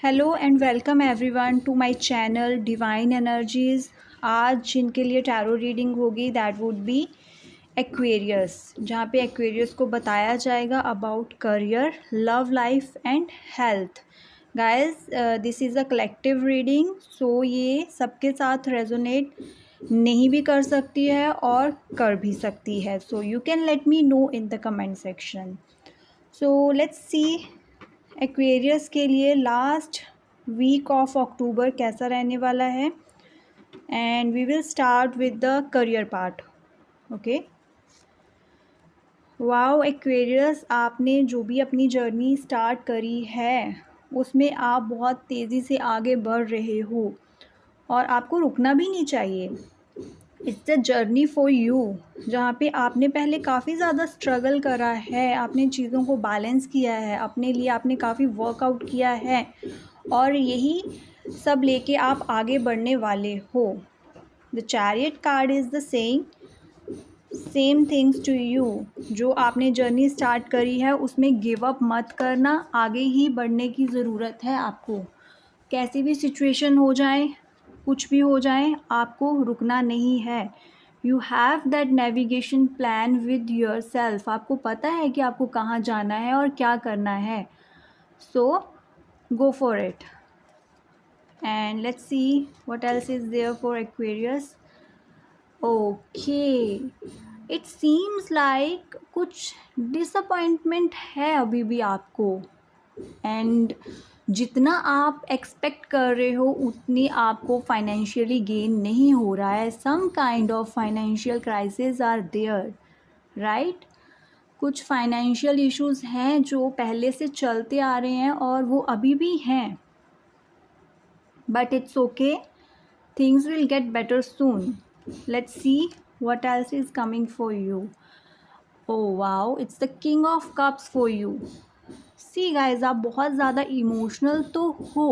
Hello and welcome everyone to my channel divine energies. आज जिनके लिए टैरो रीडिंग होगी दैट वुड बी एक्वेरियस, जहाँ पे एक्वेरियस को बताया जाएगा about career, love life and health. Guys, this is a collective reading, so ये सबके साथ रेजोनेट नहीं भी कर सकती है और कर भी सकती है। So you can let me know in the comment section. So let's C Aquarius के लिए लास्ट वीक ऑफ अक्टूबर कैसा रहने वाला है। And we will start with the career part. Okay, wow Aquarius, आपने जो भी अपनी जर्नी स्टार्ट करी है उसमें आप बहुत तेज़ी से आगे बढ़ रहे हो और आपको रुकना भी नहीं चाहिए। It's a journey for you, जहाँ पे आपने पहले काफ़ी ज़्यादा स्ट्रगल करा है, आपने चीज़ों को बैलेंस किया है, अपने लिए आपने काफ़ी वर्कआउट किया है और यही सब लेके आप आगे बढ़ने वाले हो। The chariot card is the same things to you. जो आपने जर्नी स्टार्ट करी है उसमें गिव अप मत करना, आगे ही बढ़ने की ज़रूरत है आपको। कैसी भी सिचुएशन हो जाए, कुछ भी हो जाए, आपको रुकना नहीं है। You have that navigation plan with your self. आपको पता है कि आपको कहाँ जाना है और क्या करना है। So go for it and let's see what else is there for Aquarius. Okay, it seems like कुछ डिसअपॉइंटमेंट है अभी भी आपको, एंड जितना आप एक्सपेक्ट कर रहे हो उतनी आपको फाइनेंशियली गेन नहीं हो रहा है। Some kind of financial crisis are there, right. कुछ फाइनेंशियल इश्यूज हैं जो पहले से चलते आ रहे हैं और वो अभी भी हैं, but it's okay, things will get better soon. Let's see what else is coming for you. Oh wow, it's the king of cups for you. See guys, आप बहुत ज़्यादा इमोशनल तो हो,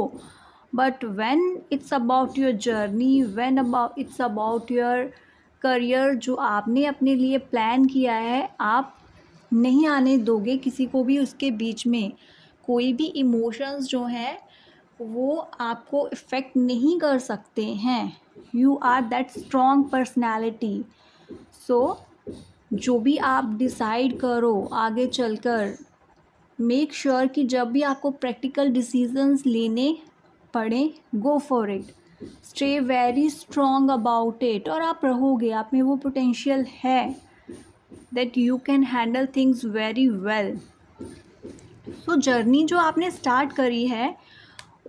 but when it's about your journey, it's about your career, जो आपने अपने लिए plan किया है, आप नहीं आने दोगे किसी को भी उसके बीच में। कोई भी इमोशंस जो हैं वो आपको इफ़ेक्ट नहीं कर सकते हैं। You are that strong personality. So जो भी आप डिसाइड करो आगे चलकर, मेक श्योर कि जब भी आपको प्रैक्टिकल डिसीजंस लेने पड़े, गो for it, stay very strong about it. और आप रहोगे, आप में वो पोटेंशियल है that you can handle things very well. So journey जो आपने स्टार्ट करी है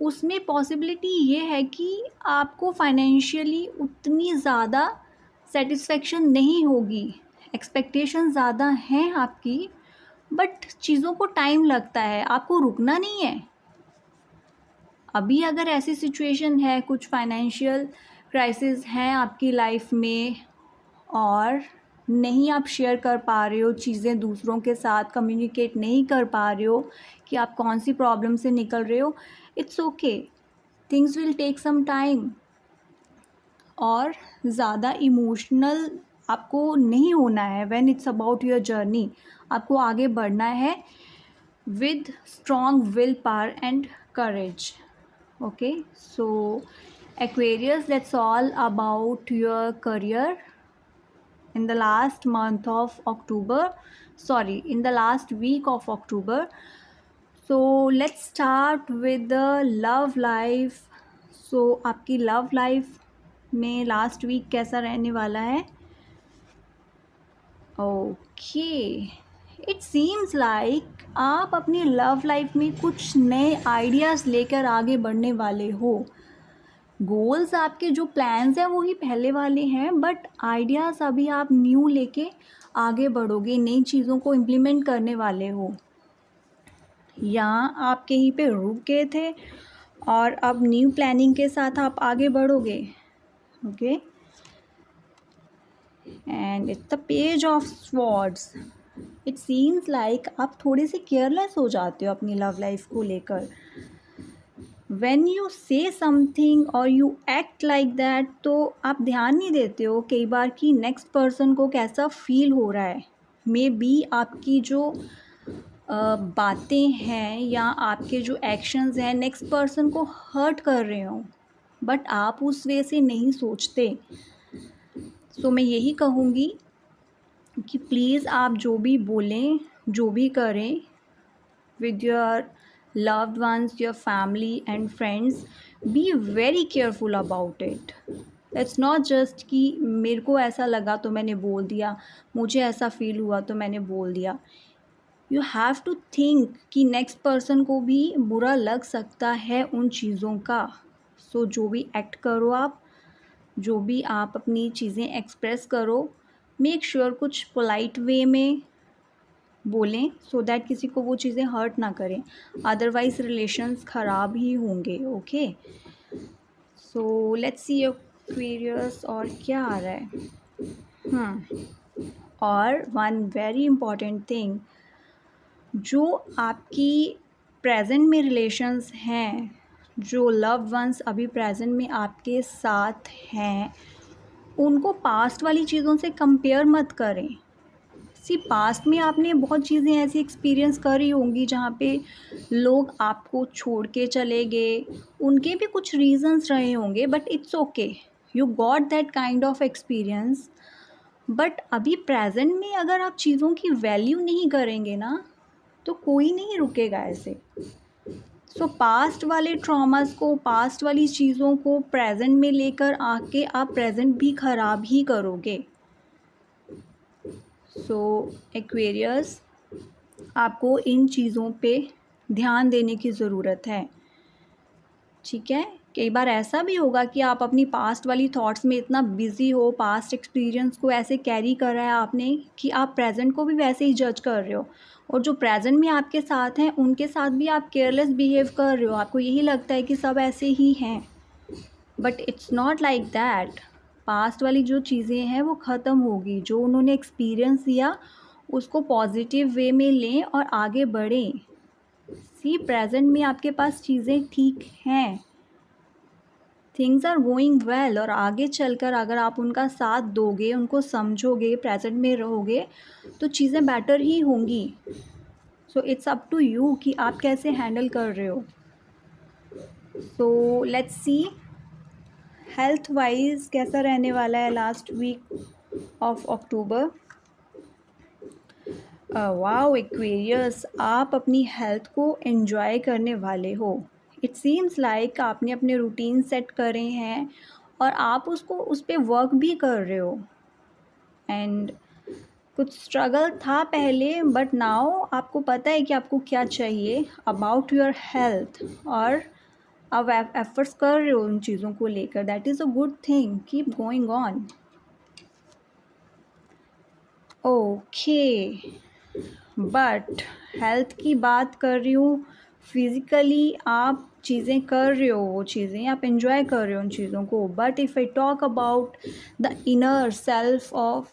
उसमें पॉसिबिलिटी ये है कि आपको फाइनेंशियली उतनी ज़्यादा सेटिस्फेक्शन नहीं होगी। एक्सपेक्टेशन ज़्यादा हैं आपकी, बट चीज़ों को टाइम लगता है, आपको रुकना नहीं है। अभी अगर ऐसी सिचुएशन है, कुछ फाइनेंशियल क्राइसिस हैं आपकी लाइफ में और नहीं आप शेयर कर पा रहे हो चीज़ें दूसरों के साथ, कम्युनिकेट नहीं कर पा रहे हो कि आप कौन सी प्रॉब्लम से निकल रहे हो, it's okay, things will take some time. और ज़्यादा इमोशनल आपको नहीं होना है when it's about your journey. आपको आगे बढ़ना है with strong will power and courage. Okay, so Aquarius, that's all about your career in the last month of October, sorry, in the last week of October. So let's start with the love life. So आपकी love life में last week कैसा रहने वाला है? Okay, it seems like आप अपनी love life में कुछ नए ideas लेकर आगे बढ़ने वाले हो। गोल्स, आपके जो प्लान्स हैं वही पहले वाले हैं, बट आइडियाज़ अभी आप न्यू लेके आगे बढ़ोगे, नई चीज़ों को इम्प्लीमेंट करने वाले हो। यहाँ आप कहीं पे रुक गए थे और अब न्यू प्लानिंग के साथ आप आगे बढ़ोगे। Okay, and it's the page of swords. It seems like आप थोड़े से केयरलेस हो जाते हो अपनी लव लाइफ को लेकर। When you say something और you act like that, तो आप ध्यान नहीं देते हो कई बार कि नेक्स्ट पर्सन को कैसा फील हो रहा है। मे बी आपकी जो बातें हैं या आपके जो एक्शंस हैं नेक्स्ट पर्सन को हर्ट कर रहे हों, बट आप उस वे से नहीं सोचते। सो मैं यही कहूँगी कि प्लीज़ आप जो भी बोलें, जो भी करें with your loved ones, your family and friends, be very careful about it. It's not just कि मेरे को ऐसा लगा तो मैंने बोल दिया, मुझे ऐसा फील हुआ तो मैंने बोल दिया। यू हैव टू थिंक कि नेक्स्ट पर्सन को भी बुरा लग सकता है उन चीज़ों का। सो जो भी एक्ट करो आप, जो भी आप अपनी चीज़ें एक्सप्रेस करो, मेक श्योर कुछ पोलाइट वे में बोलें सो दैट किसी को वो चीज़ें हर्ट ना करें, अदरवाइज़ रिलेशंस ख़राब ही होंगे। Okay, so let's C Aquarius और क्या आ रहा है। और वन वेरी इम्पॉर्टेंट थिंग, जो आपकी प्रेजेंट में रिलेशंस हैं, जो लव्ड वंस अभी प्रेजेंट में आपके साथ हैं, उनको पास्ट वाली चीज़ों से कंपेयर मत करें। सी पास्ट में आपने बहुत चीज़ें ऐसी एक्सपीरियंस करी होंगी जहाँ पे लोग आपको छोड़ के चले गए, उनके भी कुछ रीजंस रहे होंगे, but it's okay, you got that kind of experience. But अभी प्रेजेंट में अगर आप चीज़ों की वैल्यू नहीं करेंगे ना, तो कोई नहीं रुकेगा ऐसे। सो पास्ट वाले ट्रॉमास को, पास्ट वाली चीज़ों को प्रेजेंट में लेकर आके आप प्रेजेंट भी ख़राब ही करोगे। सो एक्वेरियस, आपको इन चीज़ों पे ध्यान देने की ज़रूरत है, ठीक है। कई बार ऐसा भी होगा कि आप अपनी पास्ट वाली थॉट्स में इतना बिज़ी हो, पास्ट एक्सपीरियंस को ऐसे कैरी करा है आपने कि आप प्रेजेंट को भी वैसे ही जज कर रहे हो, और जो प्रेजेंट में आपके साथ हैं उनके साथ भी आप केयरलेस बिहेव कर रहे हो। आपको यही लगता है कि सब ऐसे ही हैं, but it's not like that. Past वाली जो चीज़ें हैं वो ख़त्म होगी, जो उन्होंने एक्सपीरियंस दिया उसको पॉजिटिव वे में लें और आगे बढ़ें। सी प्रेजेंट में आपके पास चीज़ें ठीक हैं, थिंग्स आर गोइंग वेल, और आगे चलकर अगर आप उनका साथ दोगे, उनको समझोगे, प्रेजेंट में रहोगे, तो चीज़ें बेटर ही होंगी। So it's up to you कि आप कैसे हैंडल कर रहे हो। So let's see health wise कैसा रहने वाला है last week of October. Wow Aquarius, आप अपनी हेल्थ को एंजॉय करने वाले हो। इट सीम्स लाइक आपने अपने रूटीन सेट करे हैं और आप उसको उस पर वर्क भी कर रहे हो। एंड कुछ स्ट्रगल था पहले, बट नाउ आपको पता है कि आपको क्या चाहिए अबाउट योर हेल्थ, और अब आप एफर्ट्स कर रहे हो उन चीज़ों को लेकर। That is a good thing, keep going on. Okay, but health की बात कर रही हूँ, फिज़िकली आप चीज़ें कर रहे हो, वो चीज़ें आप एंजॉय कर रहे हो उन चीज़ों को, but if I talk about the inner self of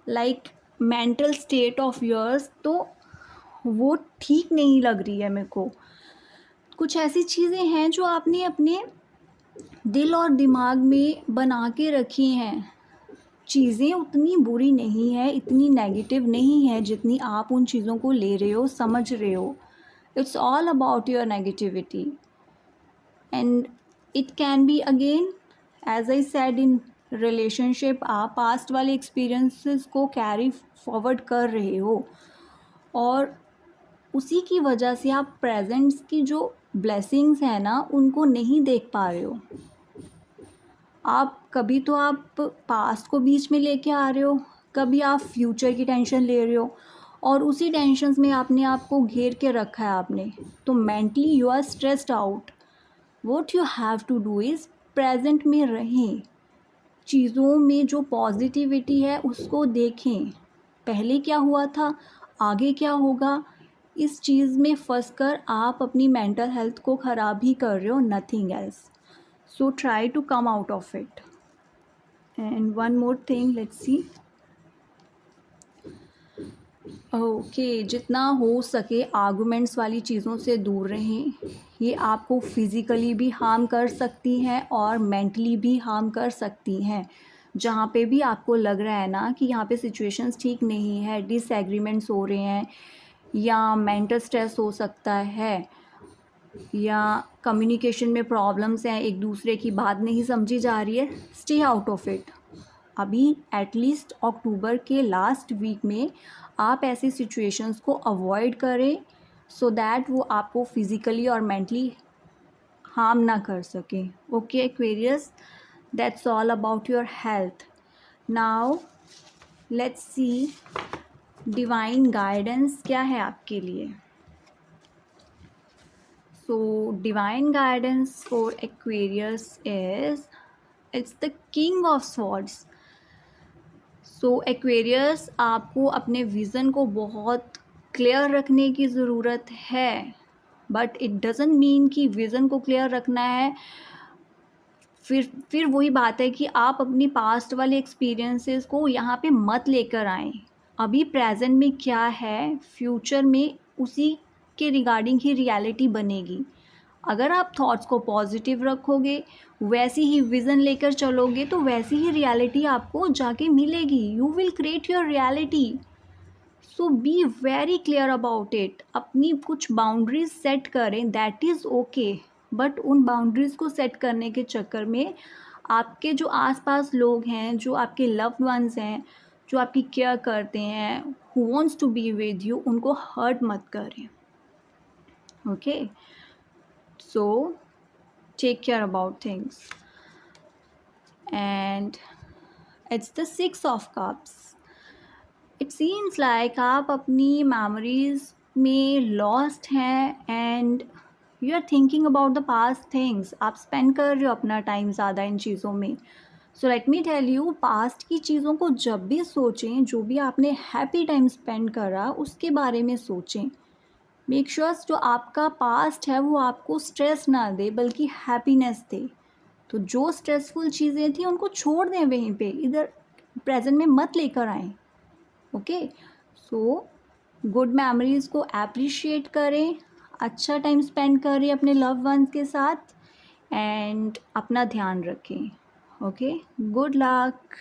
like mental state of yours, तो वो ठीक नहीं लग रही है मेरे को। कुछ ऐसी चीज़ें हैं जो आपने अपने दिल और दिमाग में बना के रखी हैं। चीज़ें उतनी बुरी नहीं है, इतनी नेगेटिव नहीं है जितनी आप उन चीज़ों को ले रहे हो, समझ रहे हो। It's all about your negativity, and it can be again as I said in relationship, आप पास्ट वाले एक्सपीरियंसेस को कैरी फॉरवर्ड कर रहे हो, और उसी की वजह से आप प्रेजेंट्स की जो ब्लेसिंग्स हैं ना, उनको नहीं देख पा रहे हो। आप कभी तो आप पास्ट को बीच में लेके आ रहे हो, कभी आप फ्यूचर की टेंशन ले रहे हो, और उसी टेंशन्स में आपने आपको घेर के रखा है आपने, तो mentally you are stressed out. What you have to do is present में रहें, चीज़ों में जो पॉजिटिविटी है उसको देखें, पहले क्या हुआ था, आगे क्या होगा। इस चीज़ में फंस कर आप अपनी मेंटल हेल्थ को ख़राब ही कर रहे हो, nothing else. So try to come out of it. And one more thing, let's see. Okay, जितना हो सके आर्गूमेंट्स वाली चीज़ों से दूर रहें। ये आपको फिज़िकली भी हार्म कर सकती हैं और मेंटली भी हार्म कर सकती हैं। जहाँ पे भी आपको लग रहा है ना कि यहाँ पे सिचुएशंस ठीक नहीं है, डिसएग्रीमेंट्स हो रहे हैं, या मेंटल स्ट्रेस हो सकता है, या कम्युनिकेशन में प्रॉब्लम्स हैं, एक दूसरे की बात नहीं समझी जा रही है, स्टे आउट ऑफ इट। अभी एटलीस्ट अक्टूबर के लास्ट वीक में आप ऐसी सिचुएशंस को अवॉइड करें सो दैट वो आपको फिज़िकली और मेंटली हार्म ना कर सके। Okay Aquarius, that's all about your health. Now let's see divine guidance क्या है आपके लिए। So divine guidance for Aquarius is, it's the king of swords. So Aquarius, आपको अपने विज़न को बहुत क्लियर रखने की ज़रूरत है, बट इट डज़ंट मीन कि विज़न को क्लियर रखना है फिर वही बात है कि आप अपनी पास्ट वाले एक्सपीरियंसेस को यहाँ पे मत लेकर आएँ। अभी प्रेजेंट में क्या है, फ्यूचर में उसी के रिगार्डिंग ही रियलिटी बनेगी। अगर आप थॉट्स को पॉजिटिव रखोगे, वैसी ही विज़न लेकर चलोगे, तो वैसी ही रियलिटी आपको जाके मिलेगी। You will create your reality. So be very clear about it. अपनी कुछ बाउंड्रीज सेट करें, दैट इज़ ओके, बट उन बाउंड्रीज़ को सेट करने के चक्कर में आपके जो आसपास लोग हैं, जो आपके लव्ड वंस हैं, जो आपकी केयर करते हैं, who wants to be with you, उनको हर्ट मत करें। Okay, so take care about things. And it's the 6 of cups. It seems like आप अपनी मेमोरीज में लॉस्ट हैं and you are thinking about the past things. आप spend कर रहे हो अपना टाइम ज़्यादा इन चीज़ों में। So let me tell you, past की चीज़ों को जब भी सोचें, जो भी आपने हैप्पी टाइम स्पेंड करा उसके बारे में सोचें। मेक श्योर जो आपका पास्ट है वो आपको स्ट्रेस ना दे बल्कि हैप्पीनेस दे। तो जो स्ट्रेसफुल चीज़ें थी उनको छोड़ दें वहीं पे, इधर प्रेजेंट में मत लेकर आएँ। ओके, सो गुड मेमोरीज़ को एप्रिशिएट करें, अच्छा टाइम स्पेंड करें अपने लव वंस के साथ एंड अपना ध्यान रखें। Okay, good luck.